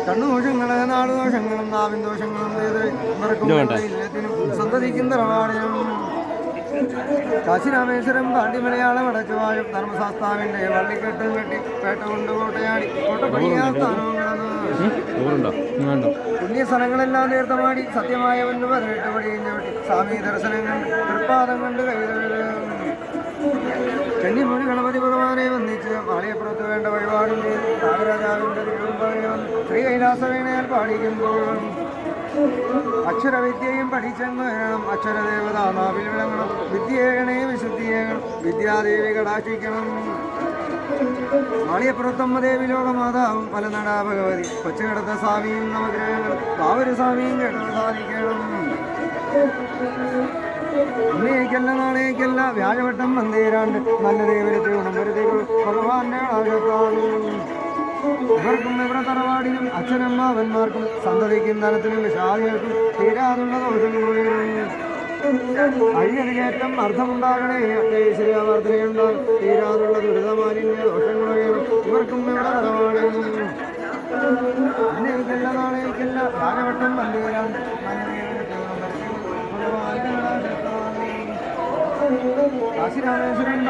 കണ്ണുദോഷങ്ങള് നാടുദോഷങ്ങളും നാവിൻ ദോഷങ്ങളും ഇല്ലത്തിനും സന്തതിക്കും തറവാടിനും കാശിരാമേശ്വരം പാണ്ഡിമലയാളം അടച്ചുവാഴും ധർമ്മശാസ്താവിന്റെ വള്ളിക്കെട്ടും കെട്ടി പേട്ട കൊണ്ട് കോട്ടയാടി കോട്ടപ്പണിയാ സ്ഥാനവും പുണ്യ സ്ഥലങ്ങളെല്ലാം തീർത്ഥമാടി സത്യമായവന് പതിനെട്ട് പടിയിഞ്ഞോട്ടി സ്വാമി ദർശനം കണ്ട് തൃപ്പാദം കണ്ട് ചെന്നിമൊഴി ഗണപതി ഭഗവാനെ വന്നിച്ച് മാളിയപ്പുറത്ത് വേണ്ട വഴിപാടും ചെയ്ത് നാഗരാജാവിന്റെ ശ്രീ കൈലാസവേണയാൽ പാടിക്കുമ്പോൾ അക്ഷരവിദ്യയും പഠിച്ചെന്ന് വേണം അക്ഷരദേവത നാവിൽ വിളങ്ങണം വിദ്യേകണേ വിശുദ്ധിയേകണം വിദ്യാദേവി കടാക്ഷിക്കണം മാളിയപ്പുറത്തമ്മ ദേവി ലോകമാതാവും പലനടാ ഭഗവതി കൊച്ചുകിടത്ത സ്വാമിയും നവഗ്രഹങ്ങളും ബാവര് സ്വാമിയും കേട്ടോ സാധിക്കണം ഇന്നേക്കല്ല നാളേക്കല്ല വ്യാഴവട്ടം വന്നേരാണ്ട് നല്ല ദേവരത്തെ ഗുണംവരത്തേക്ക് ഭഗവാന്റെ ആകത്താലും ഇവർക്കും ഇവരുടെ തറവാടിനും അച്ഛനമ്മാവന്മാർക്കും സന്തതിക്കും ധനത്തിനും വിഷാദികൾക്കും തീരാതുള്ള ദോഷങ്ങളും അഴിയതികേറ്റം അർത്ഥമുണ്ടാകണേ ശ്രീയാവർദ്ധനയുണ്ടാകും തീരാതുള്ള ദുരിതമാലിന്യ ദോഷങ്ങളും ഇവർക്കും ഇവരുടെ തറവാടിനും ഇന്നേക്കല്ല നാളേക്കല്ല വ്യാഴവട്ടം വന്നേരാണ്ട് നല്ല ദേവരത്തെ ഗുണംവരത്തേക്ക് ഭഗവാന്റെ ആകത്താലും കാശിരാമേശ്വരൻ